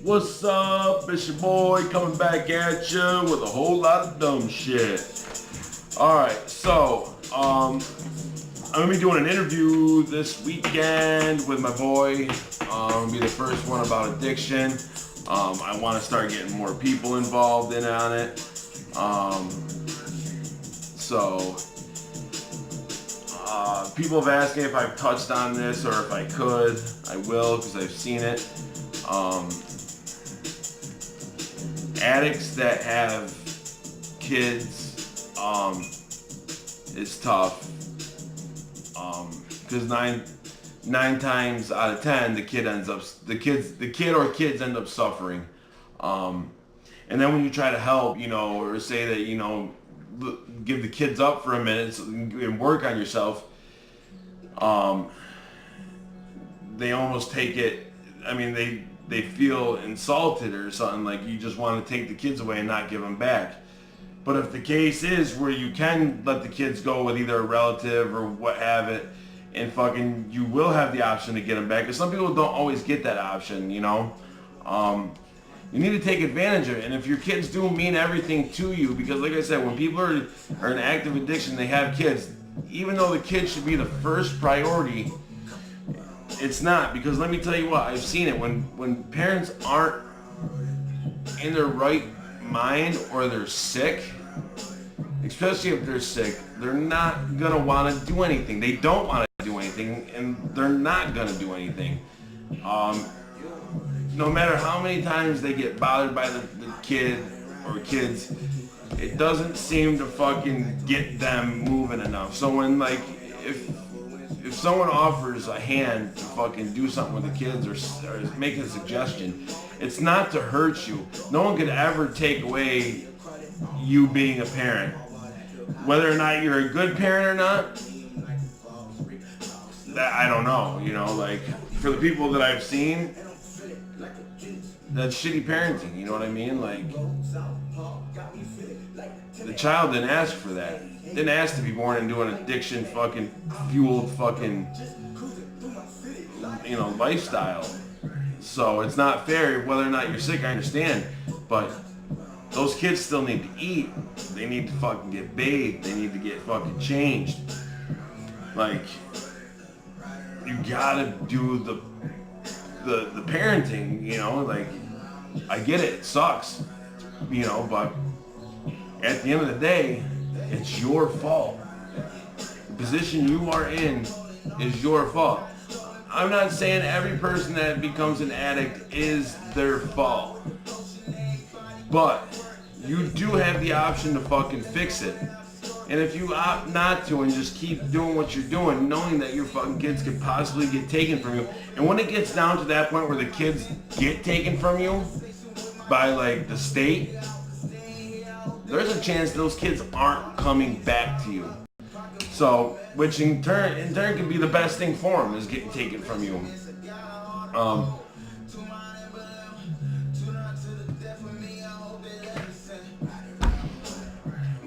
What's up? It's your boy coming back at you with a whole lot of dumb shit. Alright, so, I'm gonna be doing an interview this weekend with my boy. It'll be the first one about addiction. I want to start getting more people involved in on it. People have asked me if I've touched on this or if I could. I will, because I've seen it. Addicts that have kids, it's tough. Because nine times out of 10, the kid or kids end up suffering. And then when you try to help, or say that, give the kids up for a minute and work on yourself, they almost take it, they feel insulted or something, like you just want to take the kids away and not give them back. But if the case is where you can let the kids go with either a relative or what have it, and you will have the option to get them back, because some people don't always get that option, you need to take advantage of it. And if your kids do mean everything to you, because like I said, when people are in active addiction, they have kids, even though the kids should be the first priority, it's not. Because let me tell you what, I've seen it. When parents aren't in their right mind or they're sick, especially if they're sick, they're not going to want to do anything. They don't want to do anything, and they're not going to do anything. No matter how many times they get bothered by the kid or kids, it doesn't seem to fucking get them moving enough. So when, if someone offers a hand to fucking do something with the kids or make a suggestion, it's not to hurt you. No one could ever take away you being a parent. Whether or not you're a good parent or not, that I don't know. For the people that I've seen, that's shitty parenting, you know what I mean? The child didn't ask for that. Didn't ask to be born into an addiction fucking fueled fucking, lifestyle. So it's not fair. Whether or not you're sick, I understand. But those kids still need to eat. They need to fucking get bathed. They need to get fucking changed. You gotta do the parenting, I get it sucks, but at the end of the day, it's your fault. The position you are in is your fault. I'm not saying every person that becomes an addict is their fault, but you do have the option to fucking fix it. And if you opt not to and just keep doing what you're doing, knowing that your fucking kids could possibly get taken from you, and when it gets down to that point where the kids get taken from you by the state, there's a chance those kids aren't coming back to you. So, which in turn can be the best thing for them, is getting taken from you.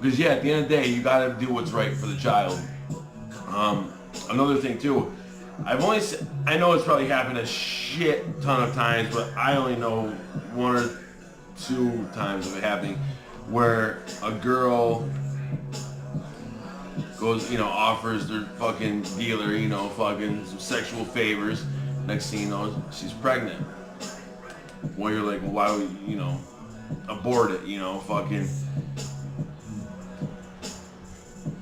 Because at the end of the day, you gotta do what's right for the child. Another thing too, I know it's probably happened a shit ton of times, but I only know one or two times of it happening where a girl goes, offers their fucking dealer, fucking some sexual favors. Next thing you know, she's pregnant. Well, you're like, well, why would abort it? Fucking.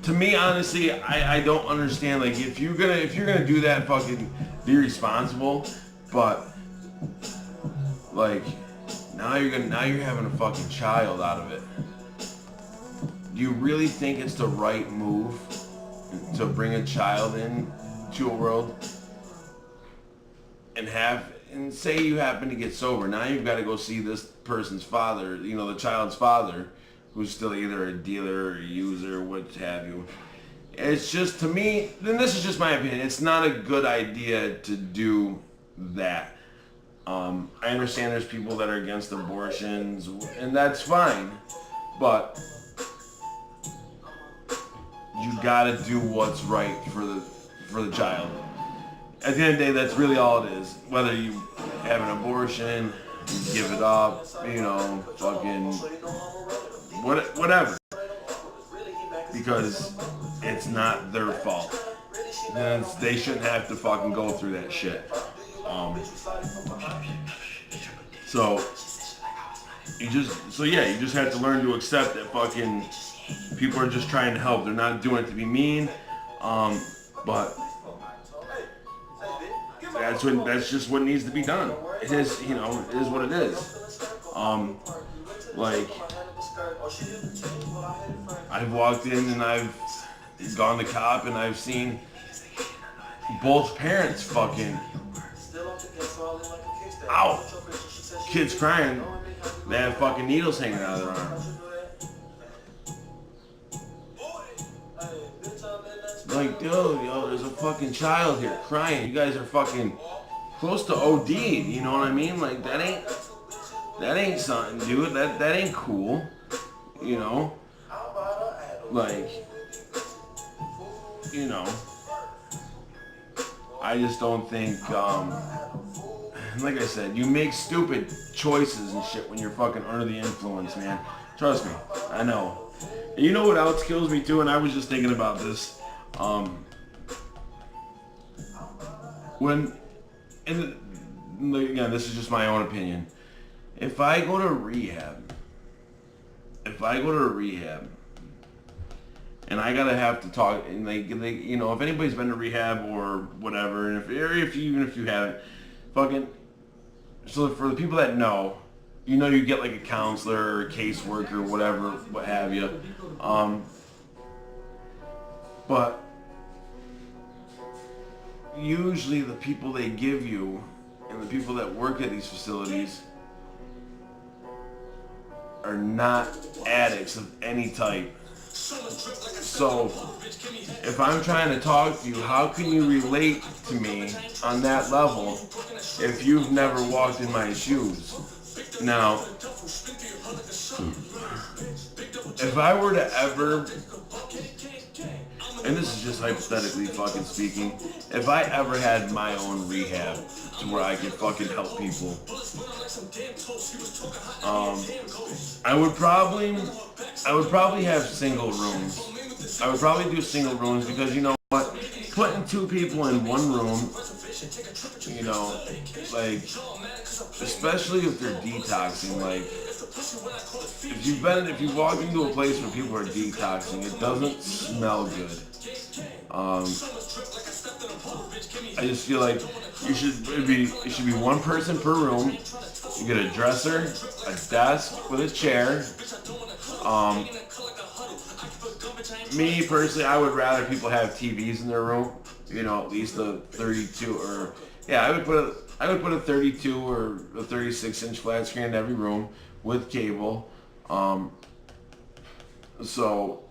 To me, honestly, I don't understand. If you're gonna do that, fucking be responsible. But now you're having a fucking child out of it. Do you really think it's the right move to bring a child into a world and say you happen to get sober? Now you've got to go see this person's father, the child's father, who's still either a dealer or a user, what have you. It's just, to me, then this is just my opinion, it's not a good idea to do that. I understand there's people that are against abortions, and that's fine, but you gotta do what's right for the child. At the end of the day, that's really all it is. Whether you have an abortion, give it up, you know, fucking whatever, because it's not their fault. And they shouldn't have to fucking go through that shit. So you just have to learn to accept that fucking people are just trying to help. They're not doing it to be mean, but that's just what needs to be done. It is, you know, it is what it is. Like, I've walked in and I've gone to cop and I've seen both parents fucking, ow, kids crying. They have fucking needles hanging out of their arms. Like, dude, yo, there's a fucking child here crying. You guys are fucking close to OD. You know what I mean? Like, that ain't something, dude. That ain't cool. You know? Like, you know, I just don't think, like I said, you make stupid choices and shit when you're fucking under the influence, man. Trust me, I know. And you know what else kills me too? And I was just thinking about this. And again, this is just my own opinion. If I go to rehab, and I gotta have to talk, and they, you know, if anybody's been to rehab or whatever, and even if you haven't, fucking, so for the people that know, you know, you get like a counselor or a caseworker, whatever, what have you, but usually the people they give you and the people that work at these facilities are not addicts of any type. So if I'm trying to talk to you, how can you relate to me on that level if you've never walked in my shoes? Now, if I were to ever, and this is just hypothetically fucking speaking, if I ever had my own rehab to where I could fucking help people, I would probably have single rooms. I would probably do single rooms because, you know what, putting two people in one room, you know, like, especially if they're detoxing, like, if you walk into a place where people are detoxing, it doesn't smell good. I just feel like it should be one person per room. You get a dresser, a desk with a chair. Me personally, I would rather people have TVs in their room. You know, at least a 32 or yeah, I would put a 32 or a 36-inch flat screen in every room with cable. So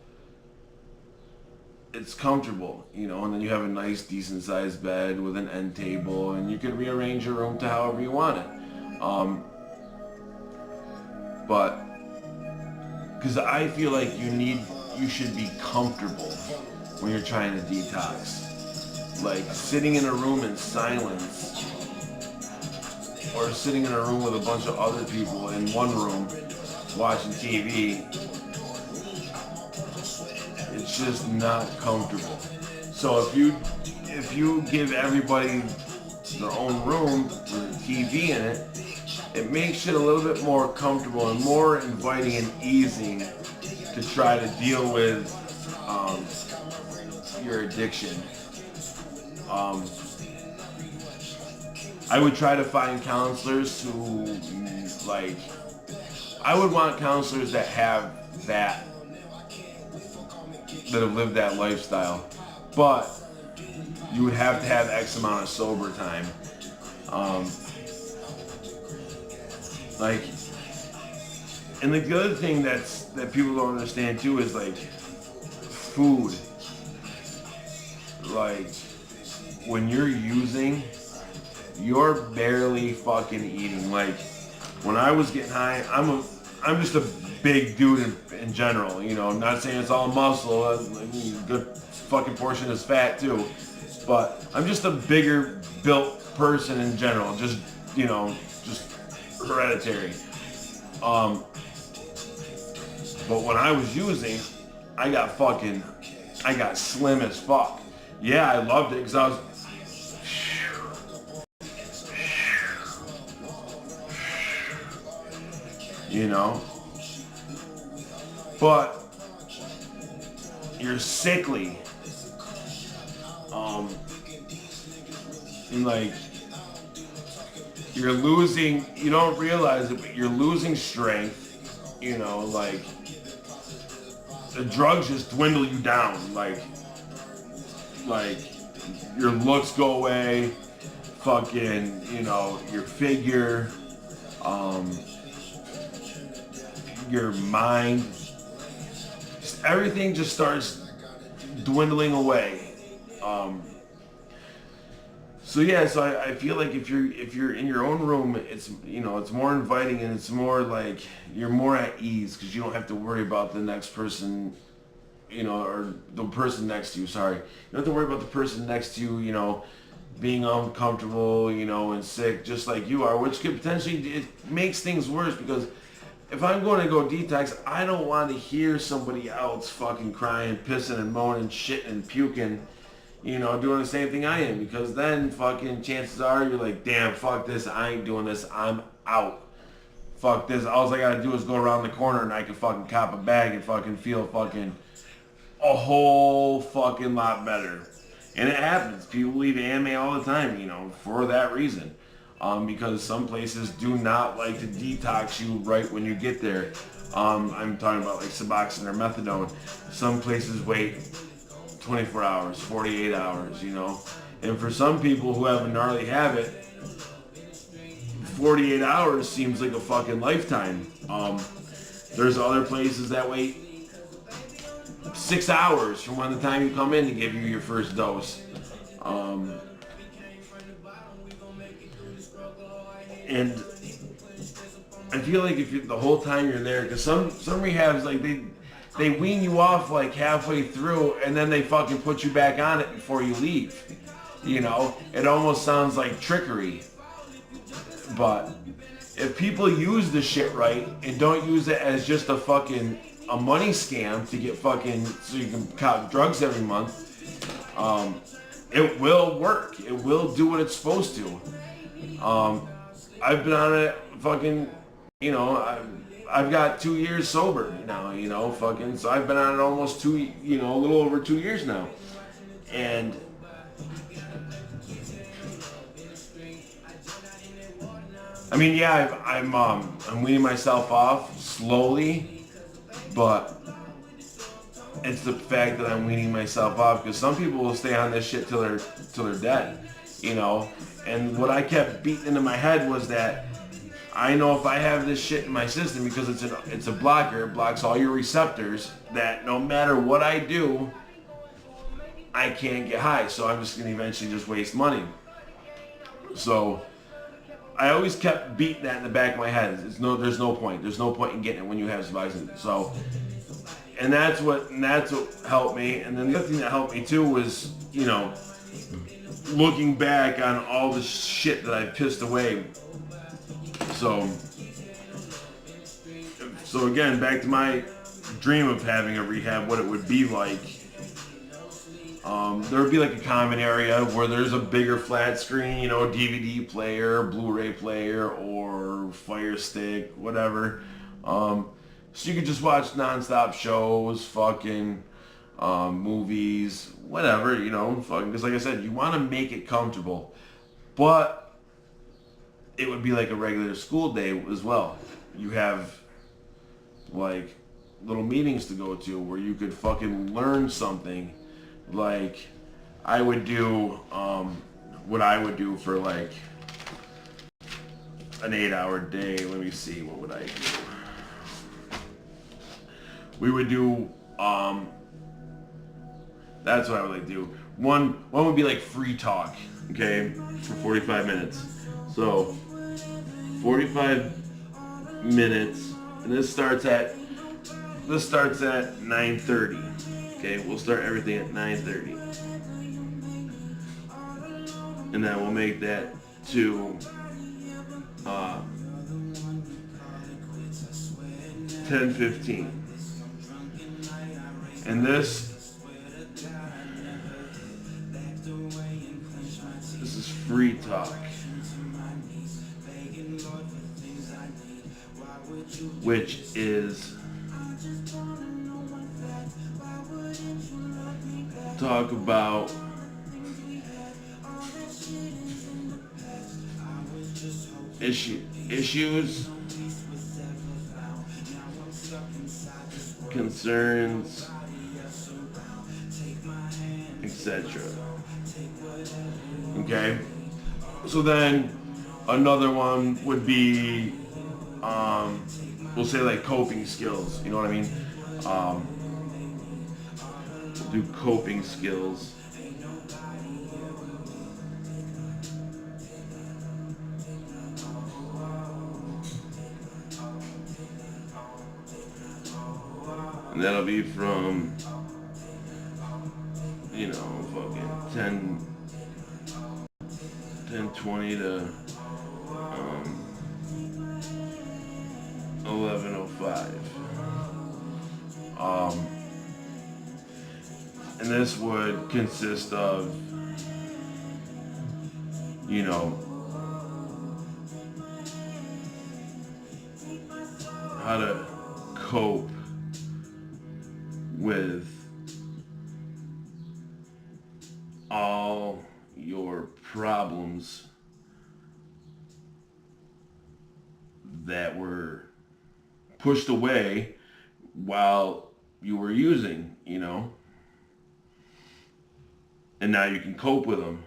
it's comfortable, you know, and then you have a nice decent sized bed with an end table, and you can rearrange your room to however you want it. But because I feel like you should be comfortable when you're trying to detox. Like sitting in a room in silence, or sitting in a room with a bunch of other people in one room watching TV, it's just not comfortable. So if you give everybody their own room with a TV in it, it makes it a little bit more comfortable and more inviting and easing to try to deal with your addiction. I would try to find counselors who, like, I would want counselors that have that have lived that lifestyle, but you would have to have X amount of sober time. Like, and the other thing that people don't understand too is like food. Like, when you're using, you're barely fucking eating. Like, when I was getting high, I'm just a big dude in general, you know. I'm not saying it's all muscle. A good fucking portion is fat too, but I'm just a bigger built person in general. Just, you know, just hereditary. But when I was using, I got slim as fuck. Yeah, I loved it because I was, you know, but you're sickly. And like, you're losing, you don't realize it, but you're losing strength, you know, like, the drugs just dwindle you down, like your looks go away, fucking, you know, your figure, your mind, just everything just starts dwindling away. So yeah, so I feel like if you're in your own room, it's, you know, it's more inviting and it's more like you're more at ease because you don't have to worry about the next person, you know, or the person next to you. Sorry, you don't have to worry about the person next to you, you know, being uncomfortable, you know, and sick, just like you are, which could potentially, it makes things worse because if I'm going to go detox, I don't want to hear somebody else fucking crying, pissing and moaning, shitting and puking, you know, doing the same thing I am, because then fucking chances are you're like, damn, fuck this, I ain't doing this, I'm out. Fuck this, all I gotta do is go around the corner and I can fucking cop a bag and fucking feel fucking a whole fucking lot better. And it happens. People leave anime all the time, you know, for that reason. Because some places do not like to detox you right when you get there. I'm talking about like Suboxone or Methadone. Some places wait 24 hours, 48 hours, you know. And for some people who have a gnarly habit, 48 hours seems like a fucking lifetime. There's other places that wait 6 hours from when the time you come in to give you your first dose. And I feel like if you, the whole time you're there, because some rehabs, like they wean you off like halfway through and then they fucking put you back on it before you leave. You know, it almost sounds like trickery. But if people use the shit right and don't use it as just a fucking a money scam to get fucking so you can cop drugs every month, it will work. It will do what it's supposed to. I've been on it fucking, you know, I've got 2 years sober now, you know, fucking, so I've been on it almost a little over 2 years now. And I mean, yeah, I'm weaning myself off slowly, but it's the fact that I'm weaning myself off because some people will stay on this shit till they're dead, you know. And what I kept beating into my head was that I know if I have this shit in my system, because it's a blocker, it blocks all your receptors, that no matter what I do, I can't get high. So I'm just gonna eventually just waste money. So I always kept beating that in the back of my head. There's no point. There's no point in getting it when you have Suboxone. So, and that's what helped me. And then the other thing that helped me too was, you know, looking back on all the shit that I pissed away. So again, back to my dream of having a rehab, what it would be like. There would be like a common area where there's a bigger flat screen, you know, DVD player, Blu-ray player, or Fire Stick, whatever. So you could just watch nonstop shows, fucking movies, whatever, you know, fucking. Because like I said, you want to make it comfortable, but it would be like a regular school day as well. You have like little meetings to go to where you could fucking learn something. Like I would do what I would do for like an 8-hour day. Let me see, what would I do? We would do that's what I would like to do. One would be like free talk, okay, for 45 minutes. So 45 minutes, and this starts at 9:30. Okay, we'll start everything at 9:30. And then we'll make that to 10:15. And this is free talk, which is talk about issues, concerns, etc. Okay? So then another one would be, we'll say like coping skills, you know what I mean? We'll do coping skills. And that'll be from, fucking 10:20 to 11:05. And this would consist of, how to cope with all your problems that were pushed away while you were using, and now you can cope with them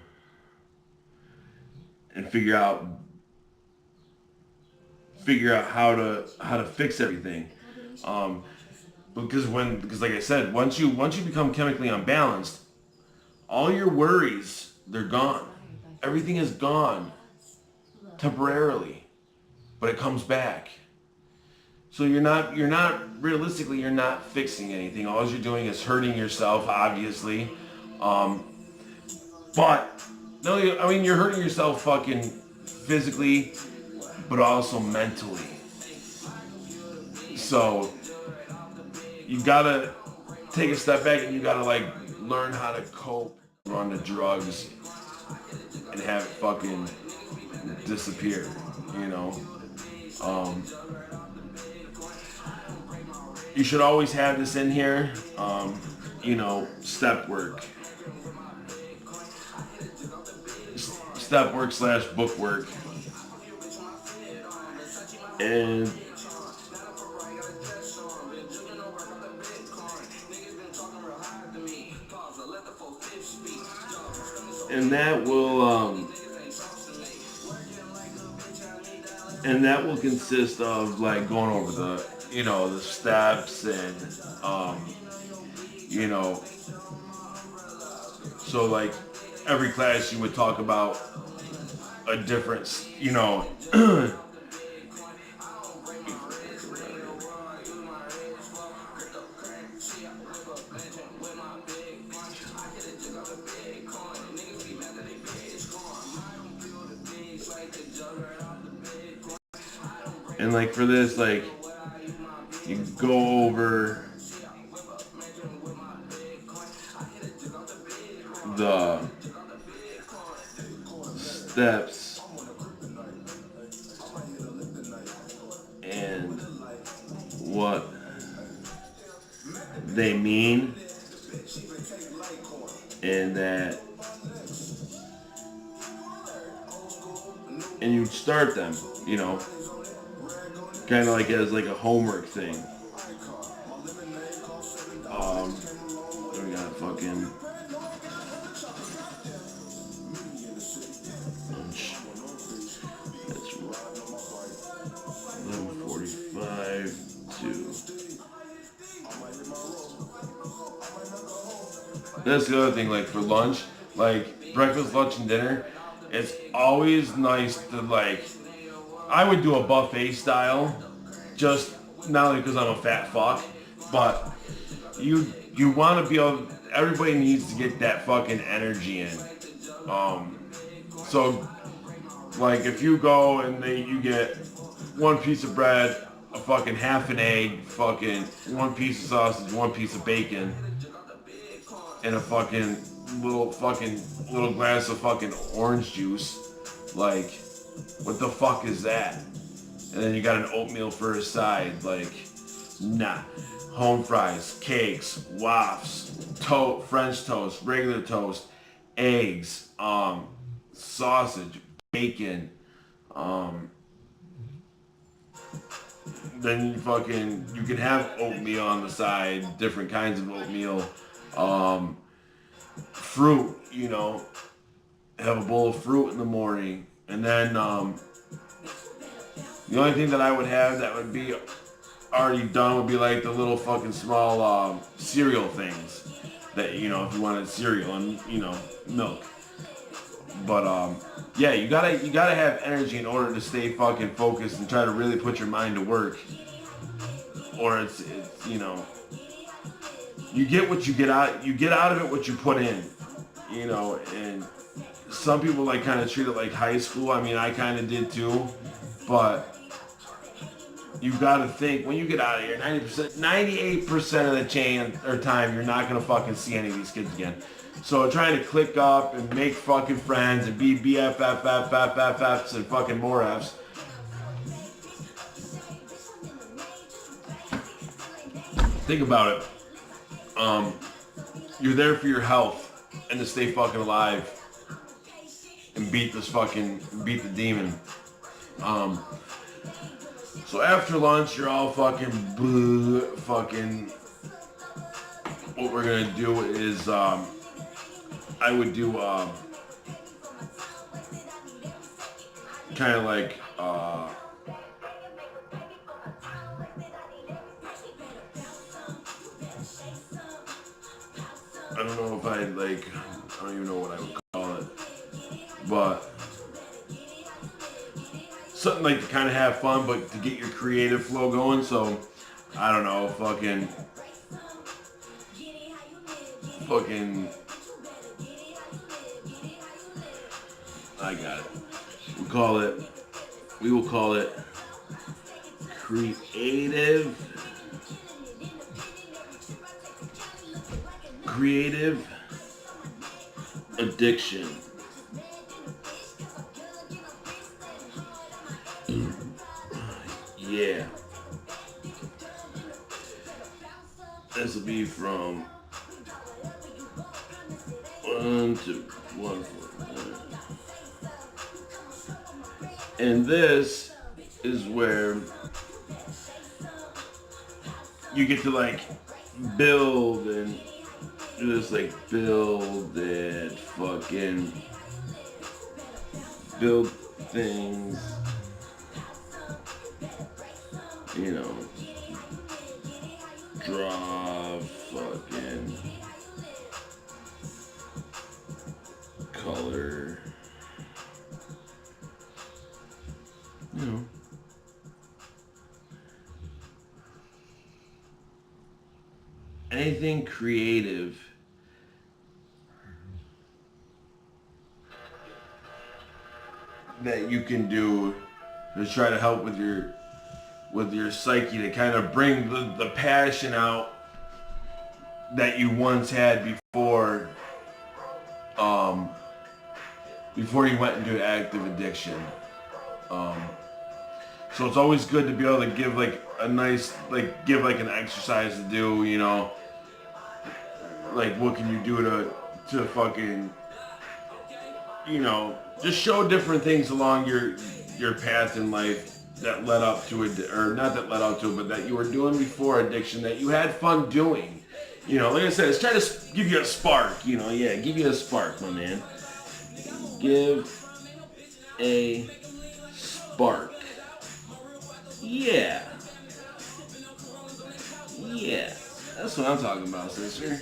and figure out how to fix everything. Because like I said, once you become chemically unbalanced, all your worries, they're gone. Everything is gone temporarily, but it comes back. So you're not realistically, you're not fixing anything. All you're doing is hurting yourself, obviously. But no, you're hurting yourself fucking physically, but also mentally. So you gotta take a step back and you gotta learn how to cope, run the drugs, and have it fucking disappear, You should always have this in here, step work. Step work / book work. And that will consist of going over the steps and so every class you would talk about a different and for this you go over the steps and what they mean, and you start them, kind of as a homework thing. We got fucking lunch. That's 11:45 to. That's the other thing. For lunch, breakfast, lunch, and dinner, it's always nice to I would do a buffet style, just not only because I'm a fat fuck, but you want to be able. Everybody needs to get that fucking energy in. So if you go and you get one piece of bread, a fucking half an egg, fucking one piece of sausage, one piece of bacon, and a fucking little glass of fucking orange juice. Like, what the fuck is that? And then you got an oatmeal for a side. Like, nah. Home fries, cakes, wafts, French toast, regular toast, eggs, sausage, bacon, then you can have oatmeal on the side, different kinds of oatmeal, fruit, have a bowl of fruit in the morning, and then the only thing that I would have that would be already done would be like the little fucking small cereal things that, if you wanted cereal and, milk. But yeah, you gotta have energy in order to stay fucking focused and try to really put your mind to work. Or it's you get what you get out of it what you put in. And some people like kind of treat it like high school. I mean, I kind of did too, but you got to think when you get out of here, 98% of the time, you're not gonna fucking see any of these kids again. So trying to click up and make fucking friends and be BFFs and fucking more Fs. Think about it. You're there for your health and to stay fucking alive and beat the demon. So after lunch, you're all fucking. What we're gonna do is, I would do kind of like I don't know if I don't even know what I would call it, but something like to kind of have fun, but to get your creative flow going. So I don't know, fucking I got it. We will call it creative addiction. Yeah. This will be from 1 to 1:49. And this is where you get to like build and just like build it, fucking build things, draw fucking color, anything creative that you can do to try to help with your psyche, to kind of bring the passion out that you once had before you went into active addiction. So it's always good to be able to give like a nice, give like an exercise to do, like what can you do to fucking, just show different things along your path in life that led up to it, or not that led up to it, but that you were doing before addiction, that you had fun doing. Like I said, it's trying to give you a spark, give you a spark, my man. Give a spark. Yeah. Yeah. That's what I'm talking about, sister.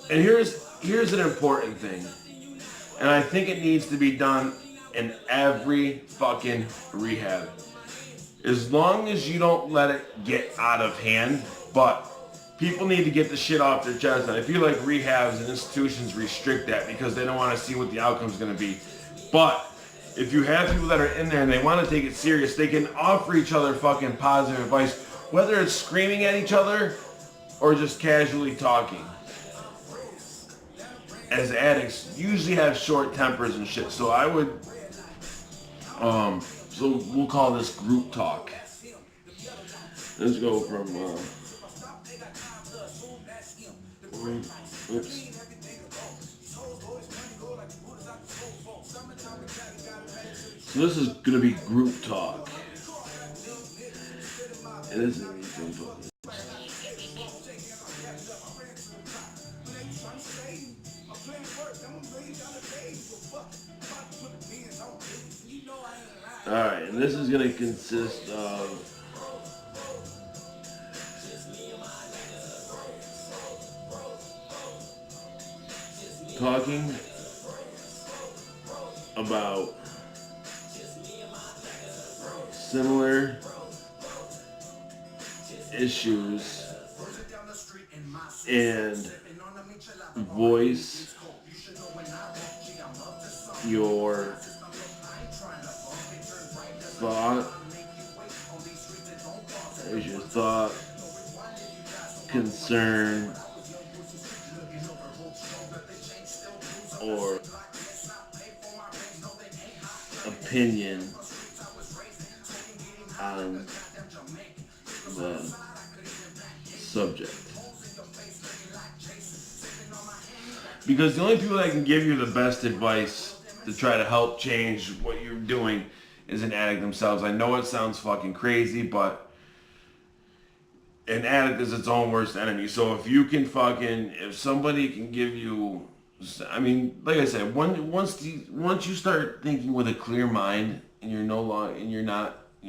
And here's an important thing. And I think it needs to be done in every fucking rehab. As long as you don't let it get out of hand, but people need to get the shit off their chest. And I feel like rehabs and institutions restrict that because they don't want to see what the outcome's going to be. But if you have people that are in there and they want to take it serious, they can offer each other fucking positive advice, whether it's screaming at each other or just casually talking. As addicts, usually have short tempers and shit, so I would, so we'll call this group talk. Let's go from, oops. So this is gonna be group talk. It isn't anything but alright, and this is going to consist of talking about similar issues and voice your thought, concern, or opinion on the subject. Because the only people that can give you the best advice to try to help change what you're doing is an addict themselves. I know it sounds fucking crazy, but an addict is its own worst enemy. So if somebody can give you, I mean, like I said, once you start thinking with a clear mind and you're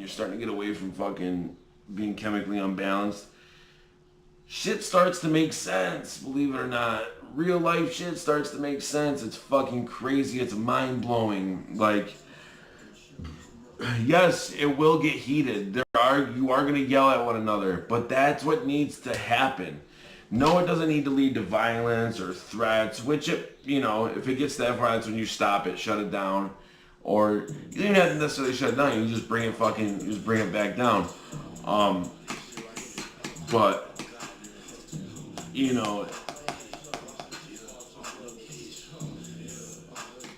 starting to get away from fucking being chemically unbalanced, shit starts to make sense, believe it or not. Real life shit starts to make sense. It's fucking crazy. It's mind blowing. Like, yes, it will get heated. You are going to yell at one another, but that's what needs to happen. No, it doesn't need to lead to violence or threats, which, if it gets that far, that's when you stop it, shut it down. Or you don't even have to necessarily shut it down. You just bring it back down. But,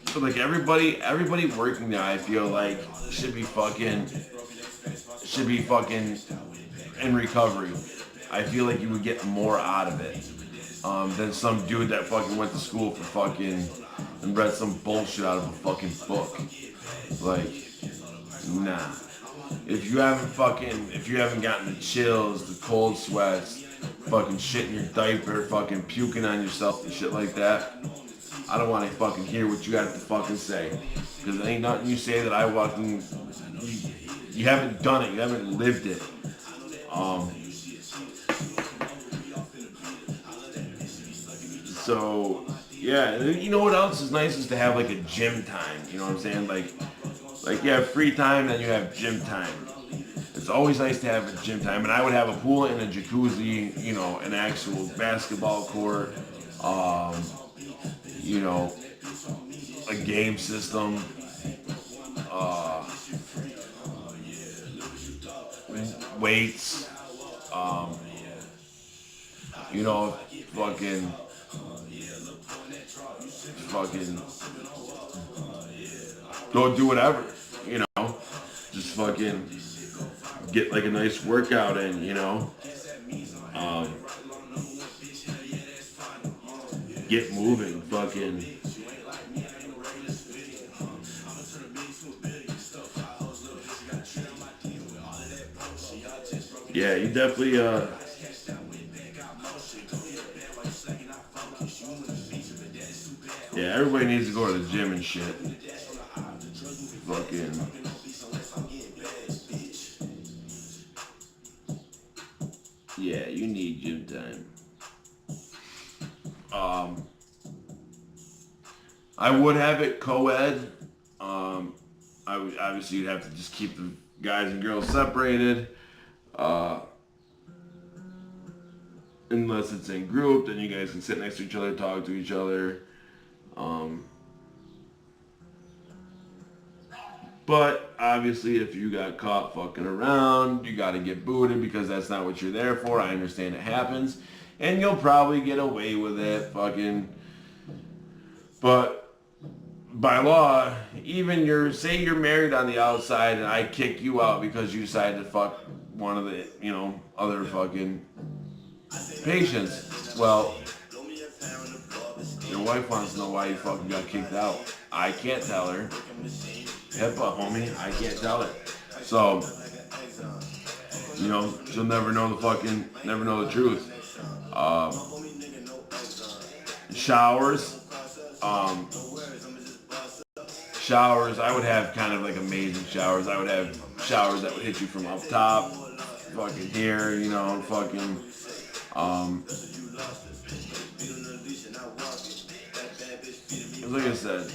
so like everybody working there, I feel like should be fucking in recovery. I feel like you would get more out of it than some dude that fucking went to school for fucking and read some bullshit out of a fucking book. Like, nah. If you haven't gotten the chills, the cold sweats, fucking shit in your diaper, fucking puking on yourself and shit like that, I don't want to fucking hear what you got to fucking say. Because there ain't nothing you say that I fucking... You haven't done it. You haven't lived it. So, yeah. You know what else is nice is to have like a gym time. You know what I'm saying? Like you have free time, then you have gym time. It's always nice to have a gym time. And I would have a pool and a jacuzzi, an actual basketball court, a game system, weights, fucking go do whatever, just fucking get like a nice workout in, get moving, fucking. Yeah, you definitely, yeah, everybody needs to go to the gym and shit. Fucking. Yeah, you need gym time. I would have it co-ed. Obviously you'd have to just keep the guys and girls separated. Unless it's in group, then you guys can sit next to each other, talk to each other. But obviously, if you got caught fucking around, you got to get booted because that's not what you're there for. I understand it happens, and you'll probably get away with it, fucking. But by law, even say you're married on the outside, and I kick you out because you decided to fuck one of the other fucking patients. Well, your wife wants to know why you fucking got kicked out. I can't tell her. HIPAA, homie. I can't tell her. So, she'll never know the truth. Showers. Showers, I would have kind of like amazing showers. I would have showers that would hit you from up top, fucking here, fucking, like I said,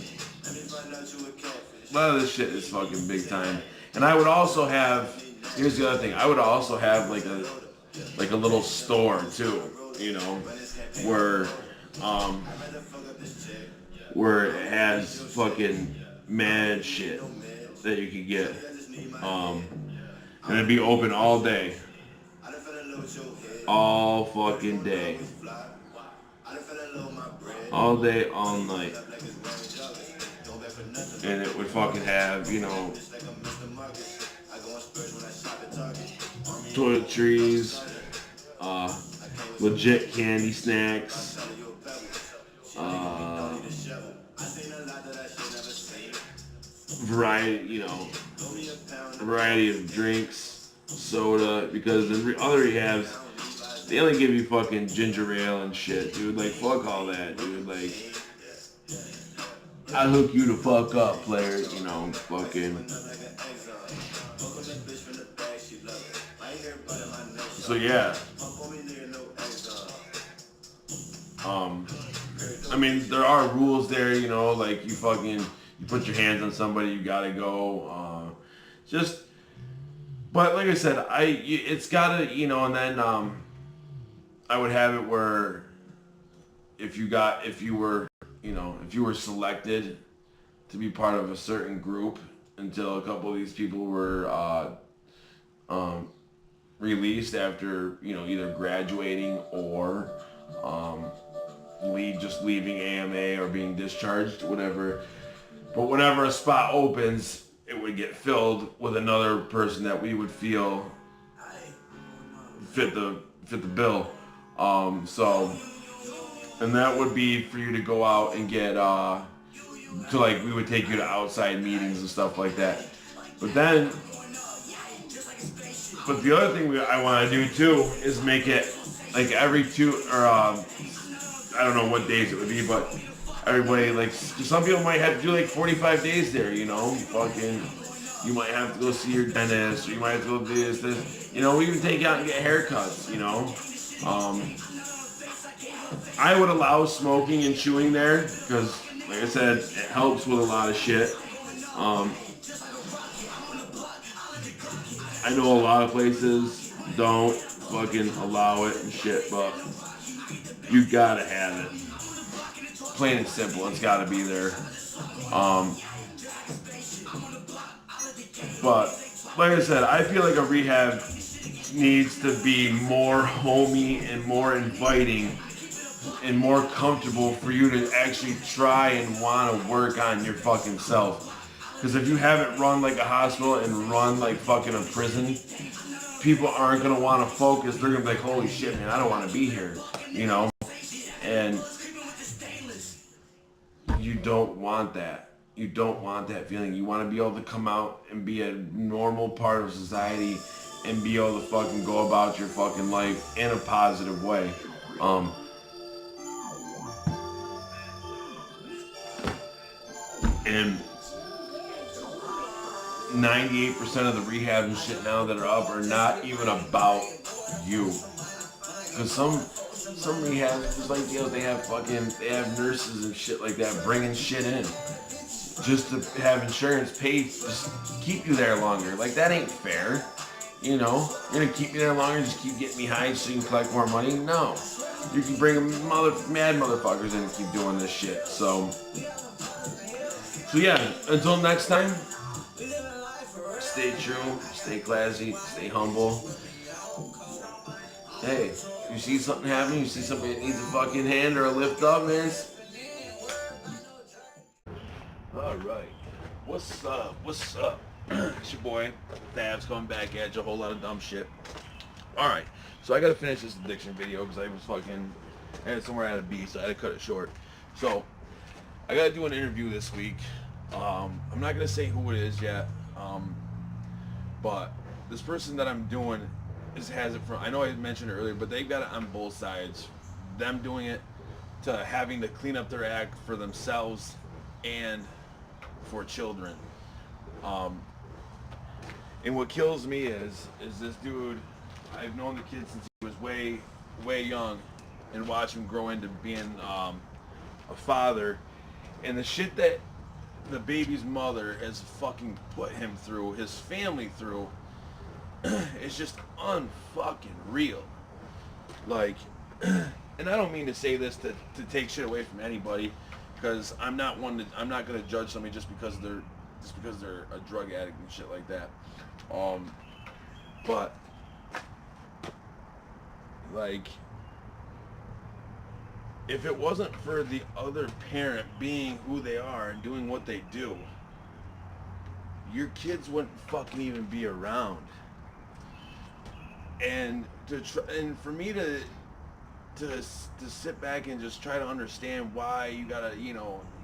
a lot of this shit is fucking big time. And I would also have, here's the other thing, I would also have like a little store too, where it has fucking mad shit that you could get. And it'd be open all day. All fucking day. All day, all night. And it would fucking have, toiletries, legit candy snacks, variety of drinks, soda, because in other rehabs, they only give you fucking ginger ale and shit, dude. Like, fuck all that, dude. Like, I hook you the fuck up, player, fucking. So, yeah. I mean, there are rules there, like you put your hands on somebody, you gotta go. But like I said, it's gotta, and then I would have it where if you were selected to be part of a certain group until a couple of these people were released after, either graduating or just leaving AMA or being discharged, whatever. But whenever a spot opens, it would get filled with another person that we would feel fit the bill. And that would be for you to go out and get we would take you to outside meetings and stuff like that. But the other thing I want to do too is make it like every I don't know what days it would be, but everybody, like, some people might have to do like 45 days there, fucking, you might have to go see your dentist, or you might have to go do this, we even take you out and get haircuts, I would allow smoking and chewing there, because, like I said, it helps with a lot of shit. I know a lot of places don't fucking allow it and shit, but you gotta have it. Plain and simple, it's gotta be there. But like I said, I feel like a rehab needs to be more homey and more inviting and more comfortable for you to actually try and want to work on your fucking self. Because if you have it run like a hospital and run like fucking a prison, people aren't going to want to focus. They're going to be like, holy shit, man, I don't want to be here, And you don't want that. You don't want that feeling. You want to be able to come out and be a normal part of society and be able to fucking go about your fucking life in a positive way. And 98% of the rehab and shit now that are up are not even about you. Because some rehabs, just like they have nurses and shit like that bringing shit in just to have insurance paid just keep you there longer. Like, that ain't fair. You're gonna keep me there longer, just keep getting me high so you can collect more money? No. You can bring mad motherfuckers in and keep doing this shit. So yeah, until next time, stay true, stay classy, stay humble. Hey, you see something happening, you see somebody that needs a fucking hand or a lift up, man. Alright. What's up? What's up? It's your boy, Fabs, coming back at you, a whole lot of dumb shit. Alright, so I gotta finish this addiction video because I had somewhere I had to be, so I had to cut it short. So, I gotta do an interview this week. I'm not gonna say who it is yet, but this person that I'm doing has it from, I know I mentioned it earlier, but they've got it on both sides. Them doing it to having to clean up their act for themselves and for children. And what kills me is this dude, I've known the kid since he was way young and watched him grow into being a father, and the shit that the baby's mother has fucking put him through, his family through, is just unfucking real. Like, and I don't mean to say this to take shit away from anybody, because I'm not gonna judge somebody just because they're a drug addict and shit like that. But like, if it wasn't for the other parent being who they are and doing what they do, your kids wouldn't fucking even be around. And for me to sit back and just try to understand why you gotta,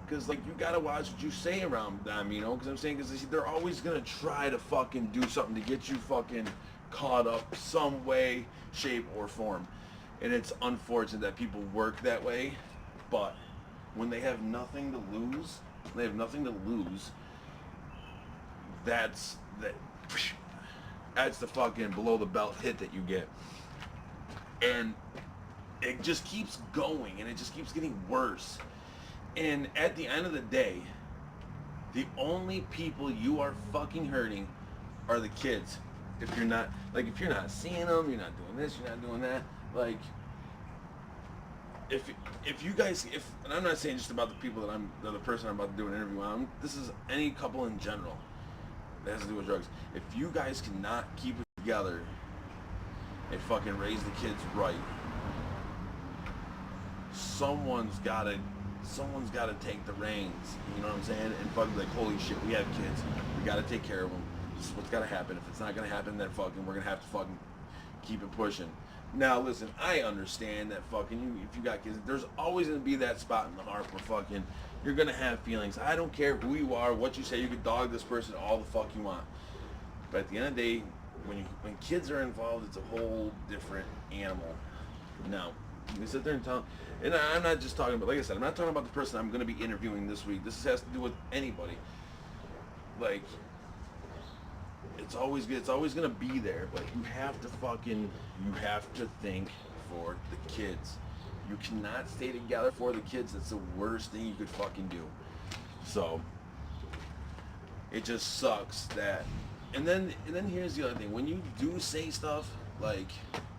because like you gotta watch what you say around them, because I'm saying, because they're always gonna try to fucking do something to get you fucking caught up some way, shape, or form. And it's unfortunate that people work that way, but when they have nothing to lose, that's the fucking below the belt hit that you get. And it just keeps going, and it just keeps getting worse. And at the end of the day, the only people you are fucking hurting are the kids. If you're not seeing them, you're not doing this, you're not doing that. Like, if you guys, and I'm not saying just about the people that the person I'm about to do an interview on, this is any couple in general that has to do with drugs. If you guys cannot keep it together and fucking raise the kids right, someone's gotta take the reins, you know what I'm saying? And fucking like, holy shit, we have kids, we gotta take care of them. This is what's gotta happen. If it's not gonna happen, then fucking we're gonna have to fucking keep it pushing. Now listen, I understand that fucking if you got kids, there's always gonna be that spot in the heart where fucking you're gonna have feelings. I don't care who you are, what you say, you could dog this person all the fuck you want. But at the end of the day, when kids are involved, it's a whole different animal. Now, we sit there and tell, and I'm not just talking about, like I said, I'm not talking about the person I'm gonna be interviewing this week. This has to do with anybody. Like, it's always gonna be there, but you have to think for the kids. You cannot stay together for the kids. That's the worst thing you could fucking do. So it just sucks that. And then here's the other thing. When you do say stuff like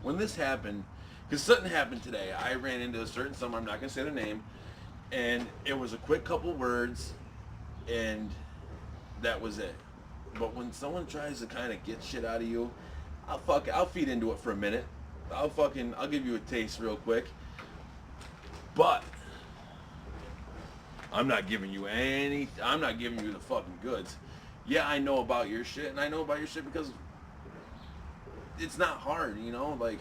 when this happened, because something happened today. I ran into a certain someone. I'm not gonna say their name, and it was a quick couple words, and that was it. But when someone tries to kind of get shit out of you, I'll feed into it for a minute. I'll give you a taste real quick. But I'm not giving you the fucking goods. Yeah, I know about your shit, and I know about your shit because it's not hard, like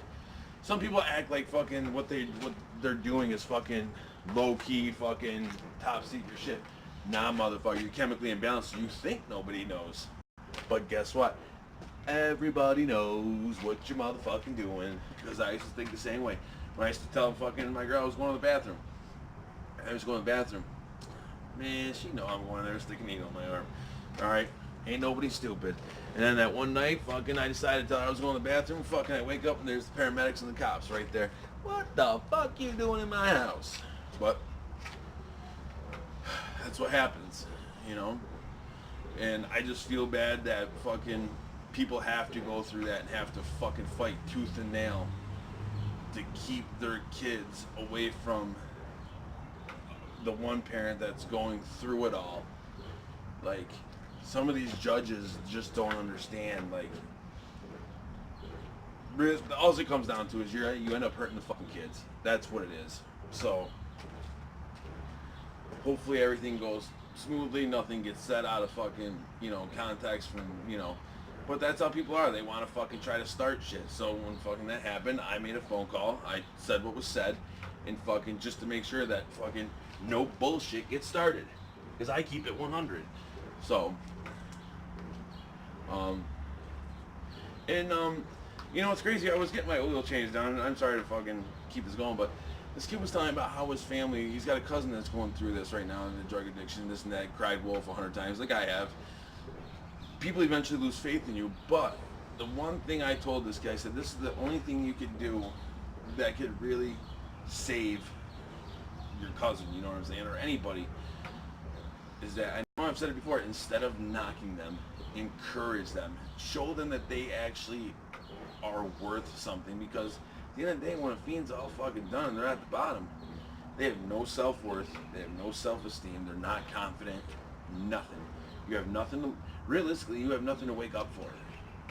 some people act like fucking what they're doing is fucking low key, fucking top secret shit. Nah, motherfucker, you're chemically imbalanced, so you think nobody knows. But guess what? Everybody knows what you're motherfucking doing. Because I used to think the same way. When I used to tell fucking my girl I was going to the bathroom. Man, she know I'm going there, stick a needle in my arm. Alright? Ain't nobody stupid. And then that one night, fucking, I decided to tell her I was going to the bathroom. Fucking, I wake up and there's the paramedics and the cops right there. What the fuck you doing in my house? But that's what happens, And I just feel bad that fucking people have to go through that and have to fucking fight tooth and nail to keep their kids away from the one parent that's going through it all. Like, some of these judges just don't understand. Like, all it comes down to is you end up hurting the fucking kids. That's what it is. So hopefully everything goes smoothly. Nothing gets said out of fucking, context from, But that's how people are. They want to fucking try to start shit. So when fucking that happened, I made a phone call. I said what was said, and fucking just to make sure that fucking no bullshit gets started, because I keep it 100. So, it's crazy. I was getting my oil changed down. I'm sorry to fucking keep this going, but this kid was telling me about how his family. He's got a cousin that's going through this right now in the drug addiction, this and that. Cried wolf 100 times, like I have. People eventually lose faith in you, but the one thing I told this guy, I said, this is the only thing you could do that could really save your cousin, you know what I'm saying, or anybody, is that, I know I've said it before, instead of knocking them, encourage them, show them that they actually are worth something, because at the end of the day, when a fiend's all fucking done and they're at the bottom, they have no self-worth, they have no self-esteem, they're not confident, nothing. You have nothing to, realistically, you have nothing to wake up for.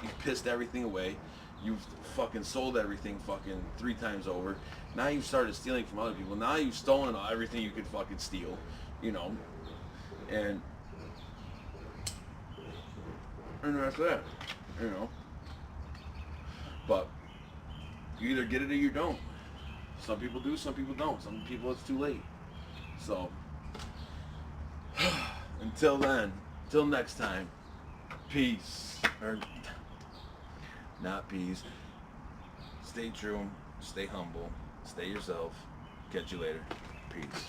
You've pissed everything away. You've fucking sold everything fucking 3 times over. Now you've started stealing from other people. Now you've stolen everything you could fucking steal, and that's that, But you either get it or you don't. Some people do, some people don't. Some people it's too late. So, until then, till next time, peace. Or, not peace. Stay true, stay humble, stay yourself. Catch you later. Peace.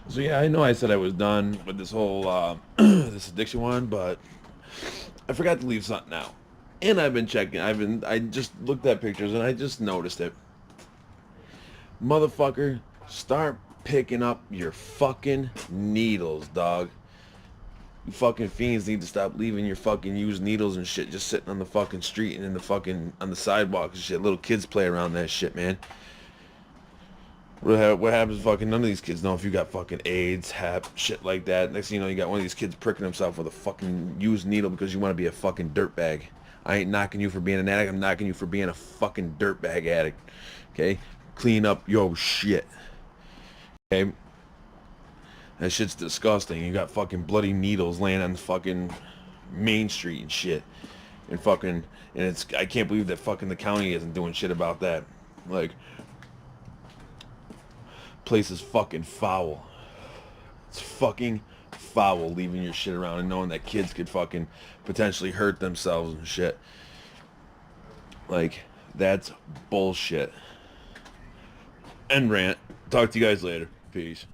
So yeah, I know I said I was done with this whole this addiction one, but I forgot to leave something out. And I've been checking. I just looked at pictures and I just noticed it. Motherfucker, start picking up your fucking needles, dog. You fucking fiends need to stop leaving your fucking used needles and shit just sitting on the fucking street and in the fucking on the sidewalk and shit. Little kids play around that shit, man. What happens? Fucking none of these kids know if you got fucking AIDS, HEP, shit like that. Next thing you know, you got one of these kids pricking himself with a fucking used needle because you want to be a fucking dirtbag. I ain't knocking you for being an addict. I'm knocking you for being a fucking dirtbag addict. Okay? Clean up your shit. Okay? That shit's disgusting. You got fucking bloody needles laying on the fucking Main Street and shit. And I can't believe that fucking the county isn't doing shit about that. Like, place is fucking foul. It's fucking foul leaving your shit around and knowing that kids could fucking potentially hurt themselves and shit. Like, that's bullshit. End rant. Talk to you guys later. Peace.